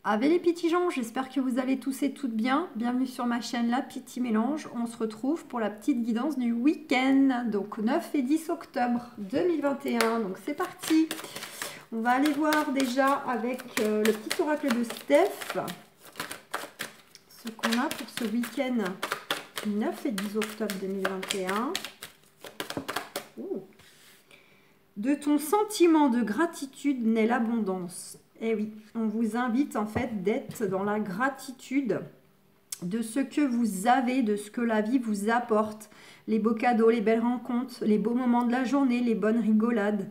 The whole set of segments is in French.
Avec les petits gens, j'espère que vous allez tous et toutes bien. Bienvenue sur ma chaîne La Petit Mélange. On se retrouve pour la petite guidance du week-end, donc 9 et 10 octobre 2021. Donc c'est parti. On va aller voir déjà avec le petit oracle de Steph ce qu'on a pour ce week-end 9 et 10 octobre 2021. Ouh. De ton sentiment de gratitude naît l'abondance. Eh oui, on vous invite en fait d'être dans la gratitude de ce que vous avez, de ce que la vie vous apporte. Les beaux cadeaux, les belles rencontres, les beaux moments de la journée, les bonnes rigolades.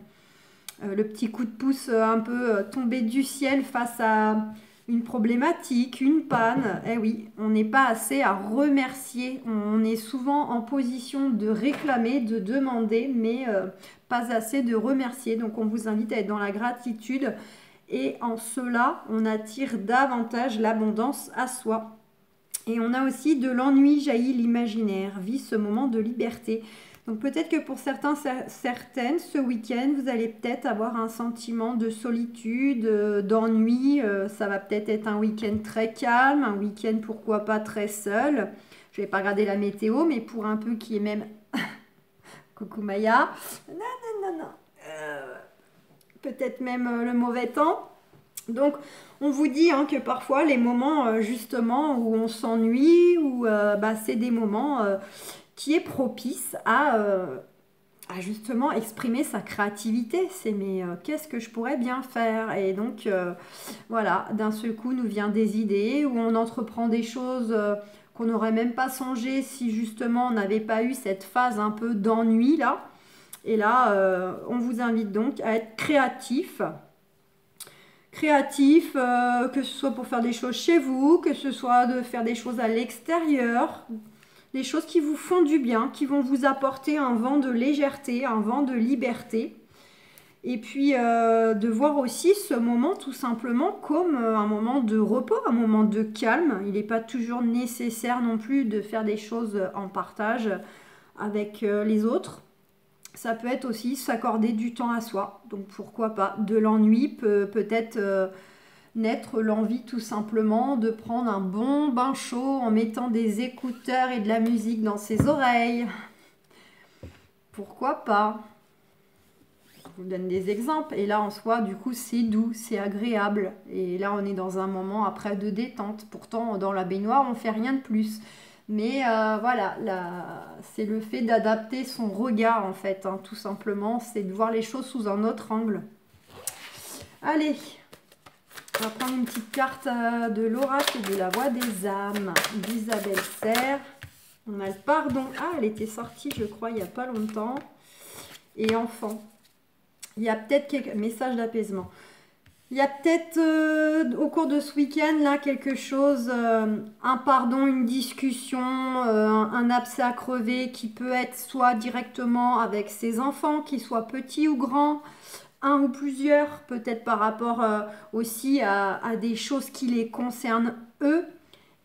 Le petit coup de pouce un peu tombé du ciel face à une problématique, une panne. Eh oui, on n'est pas assez à remercier. On est souvent en position de réclamer, de demander, mais pas assez de remercier. Donc on vous invite à être dans la gratitude. Et en cela, on attire davantage l'abondance à soi. Et on a aussi de l'ennui jaillit l'imaginaire, vit ce moment de liberté. Donc peut-être que pour certains, certaines, ce week-end, vous allez peut-être avoir un sentiment de solitude, d'ennui. Ça va peut-être être un week-end très calme, un week-end pourquoi pas très seul. Je ne vais pas regarder la météo, mais pour un peu qui est même... Coucou Maya. Non, non, non, non. Peut-être même le mauvais temps. Donc, on vous dit que parfois, les moments justement où on s'ennuie, ou c'est des moments qui est propice à justement exprimer sa créativité. C'est mais qu'est-ce que je pourrais bien faire? Et donc, voilà, d'un seul coup, nous vient des idées, où on entreprend des choses qu'on n'aurait même pas songé si justement on n'avait pas eu cette phase un peu d'ennui là. Et là, on vous invite donc à être créatif. Créatif, que ce soit pour faire des choses chez vous, que ce soit de faire des choses à l'extérieur, des choses qui vous font du bien, qui vont vous apporter un vent de légèreté, un vent de liberté. Et puis de voir aussi ce moment tout simplement comme un moment de repos, un moment de calme. Il n'est pas toujours nécessaire non plus de faire des choses en partage avec les autres. Ça peut être aussi s'accorder du temps à soi. Donc pourquoi pas. De l'ennui peut-être naître l'envie tout simplement de prendre un bon bain chaud en mettant des écouteurs et de la musique dans ses oreilles. Pourquoi pas? Je vous donne des exemples. Et là en soi, du coup, c'est doux, c'est agréable. Et là, on est dans un moment après de détente. Pourtant, dans la baignoire, on ne fait rien de plus. Mais voilà, c'est le fait d'adapter son regard en fait, tout simplement. C'est de voir les choses sous un autre angle. Allez, on va prendre une petite carte de l'oracle de la voix des âmes d'Isabelle Serre. On a le pardon. Ah, elle était sortie, je crois, il n'y a pas longtemps. Et enfant. Il y a peut-être quelques messages d'apaisement. Il y a peut-être au cours de ce week-end là quelque chose, un pardon, une discussion, un abcès à crever qui peut être soit directement avec ses enfants, qu'ils soient petits ou grands, un ou plusieurs, peut-être par rapport aussi à des choses qui les concernent eux.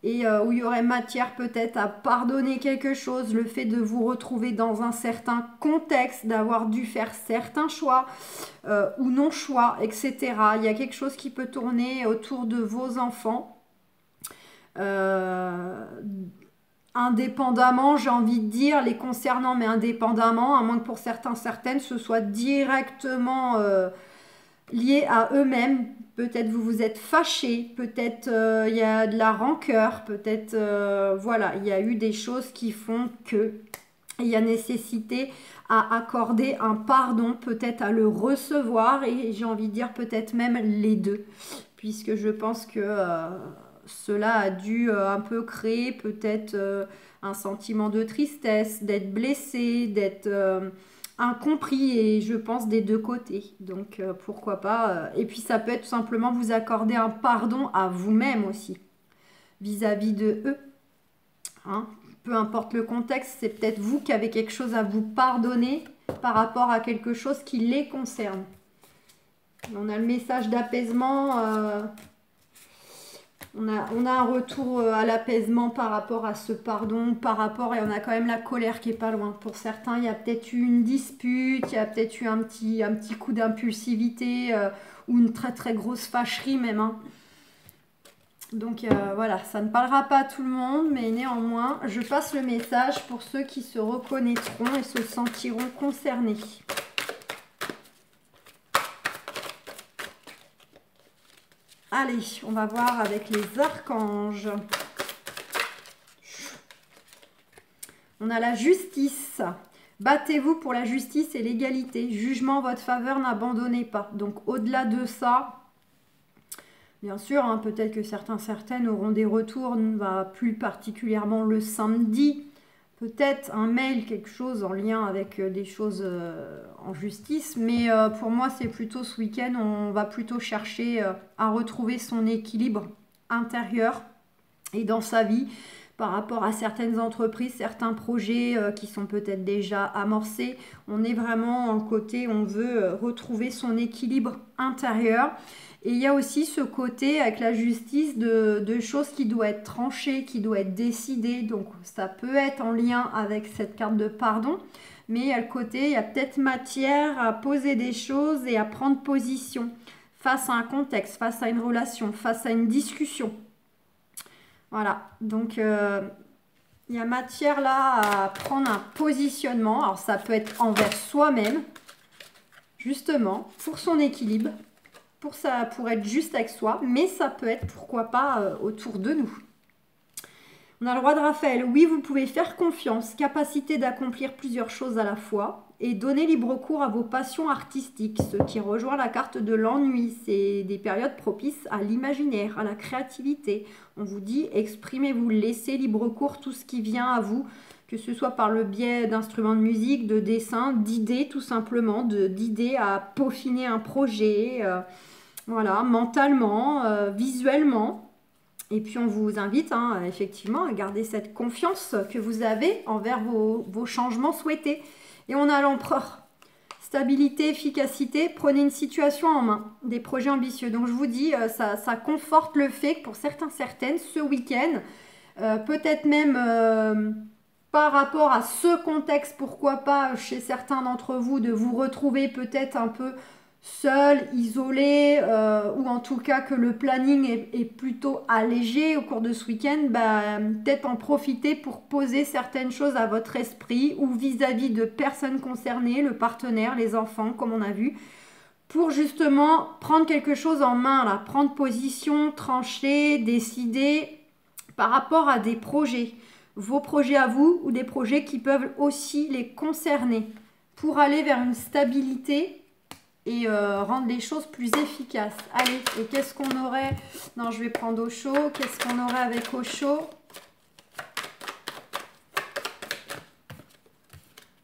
Et où il y aurait matière peut-être à pardonner quelque chose, le fait de vous retrouver dans un certain contexte, d'avoir dû faire certains choix ou non-choix, etc. Il y a quelque chose qui peut tourner autour de vos enfants. Indépendamment, j'ai envie de dire, les concernant, mais indépendamment, à moins que pour certains, certaines, ce soit directement lié à eux-mêmes. Peut-être vous vous êtes fâché, peut-être il y a de la rancœur, peut-être voilà, il y a eu des choses qui font que il y a nécessité à accorder un pardon, peut-être à le recevoir, et j'ai envie de dire peut-être même les deux, puisque je pense que cela a dû un peu créer peut-être un sentiment de tristesse, d'être blessé, d'être incompris, et je pense des deux côtés. Donc pourquoi pas. Et puis ça peut être tout simplement vous accorder un pardon à vous-même aussi, vis-à-vis de eux. Hein. Peu importe le contexte, c'est peut-être vous qui avez quelque chose à vous pardonner par rapport à quelque chose qui les concerne. On a le message d'apaisement. On a un retour à l'apaisement par rapport à ce pardon, par rapport, et on a quand même la colère qui est pas loin. Pour certains, il y a peut-être eu une dispute, il y a peut-être eu un petit coup d'impulsivité ou une très très grosse fâcherie même. Hein. Donc voilà, ça ne parlera pas à tout le monde, mais néanmoins, je passe le message pour ceux qui se reconnaîtront et se sentiront concernés. Allez, on va voir avec les archanges. On a la justice. Battez-vous pour la justice et l'égalité. Jugement en votre faveur, n'abandonnez pas. Donc au-delà de ça, bien sûr, hein, peut-être que certaines auront des retours, plus particulièrement le samedi. Peut-être un mail, quelque chose en lien avec des choses en justice. Mais pour moi, c'est plutôt ce week-end, on va plutôt chercher à retrouver son équilibre intérieur et dans sa vie par rapport à certaines entreprises, certains projets qui sont peut-être déjà amorcés. On est vraiment en côté, on veut retrouver son équilibre intérieur. Et il y a aussi ce côté avec la justice de choses qui doivent être tranchées, qui doivent être décidées. Donc ça peut être en lien avec cette carte de pardon. Mais il y a le côté, il y a peut-être matière à poser des choses et à prendre position face à un contexte, face à une relation, face à une discussion. Voilà, donc il y a matière là à prendre un positionnement. Alors ça peut être envers soi-même, justement, pour son équilibre. Pour être juste avec soi, mais ça peut être, pourquoi pas, autour de nous. On a le roi de Raphaël. Oui, vous pouvez faire confiance, capacité d'accomplir plusieurs choses à la fois et donner libre cours à vos passions artistiques, ce qui rejoint la carte de l'ennui. C'est des périodes propices à l'imaginaire, à la créativité. On vous dit, exprimez-vous, laissez libre cours tout ce qui vient à vous, que ce soit par le biais d'instruments de musique, de dessin, d'idées tout simplement, d'idées à peaufiner un projet, voilà, mentalement, visuellement. Et puis on vous invite effectivement à garder cette confiance que vous avez envers vos changements souhaités. Et on a l'empereur. Stabilité, efficacité, prenez une situation en main, des projets ambitieux. Donc je vous dis, ça conforte le fait que pour certaines, ce week-end, peut-être même par rapport à ce contexte, pourquoi pas chez certains d'entre vous, de vous retrouver peut-être un peu seul, isolé, ou en tout cas que le planning est plutôt allégé au cours de ce week-end, peut-être en profiter pour poser certaines choses à votre esprit ou vis-à-vis de personnes concernées, le partenaire, les enfants, comme on a vu, pour justement prendre quelque chose en main, là, prendre position, trancher, décider par rapport à des projets, vos projets à vous ou des projets qui peuvent aussi les concerner pour aller vers une stabilité et rendre les choses plus efficaces. Allez, et qu'est-ce qu'on aurait? Non, je vais prendre Osho. Qu'est-ce qu'on aurait avec Osho?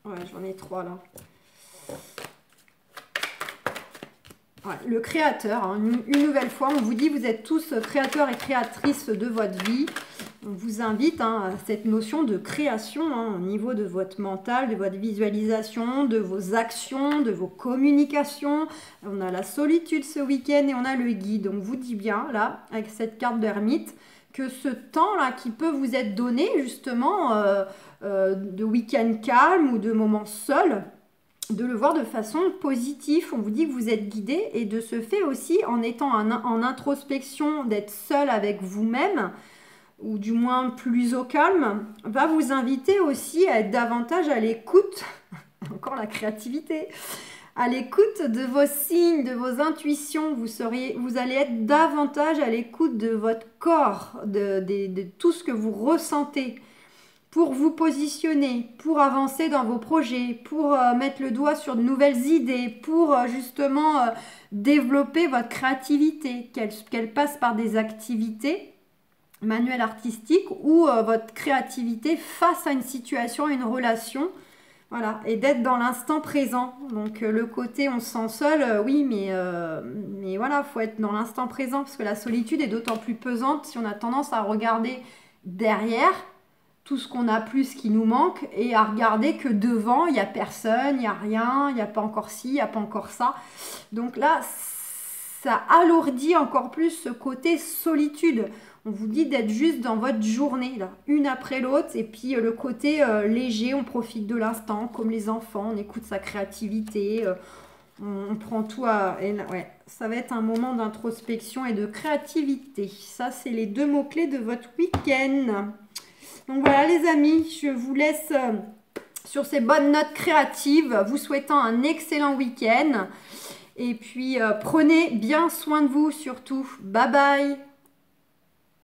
Ouais, j'en ai 3 là. Ouais, le créateur, hein, une nouvelle fois, on vous dit vous êtes tous créateurs et créatrices de votre vie. On vous invite à cette notion de création au niveau de votre mental, de votre visualisation, de vos actions, de vos communications. On a la solitude ce week-end et on a le guide. On vous dit bien, là, avec cette carte d'ermite, que ce temps-là qui peut vous être donné, justement, de week-end calme ou de moments seuls, de le voir de façon positive. On vous dit que vous êtes guidé et de ce fait aussi, en étant en introspection, d'être seul avec vous-même, ou du moins plus au calme, va vous inviter aussi à être davantage à l'écoute, encore la créativité, à l'écoute de vos signes, de vos intuitions. Vous allez être davantage à l'écoute de votre corps, de tout ce que vous ressentez, pour vous positionner, pour avancer dans vos projets, pour mettre le doigt sur de nouvelles idées, pour justement développer votre créativité, qu'elle passe par des activités manuel artistique ou votre créativité face à une situation, à une relation, voilà, et d'être dans l'instant présent. Donc le côté on se sent seul, oui, mais voilà, faut être dans l'instant présent parce que la solitude est d'autant plus pesante si on a tendance à regarder derrière tout ce qu'on a plus qui nous manque et à regarder que devant il n'y a personne, il n'y a rien, il n'y a pas encore ci, il n'y a pas encore ça. Donc là, ça alourdit encore plus ce côté solitude. On vous dit d'être juste dans votre journée, là, une après l'autre. Et puis le côté léger, on profite de l'instant, comme les enfants, on écoute sa créativité. On prend tout à... Ouais, ça va être un moment d'introspection et de créativité. Ça, c'est les deux mots-clés de votre week-end. Donc voilà les amis, je vous laisse sur ces bonnes notes créatives, vous souhaitant un excellent week-end. Et puis, prenez bien soin de vous surtout. Bye bye!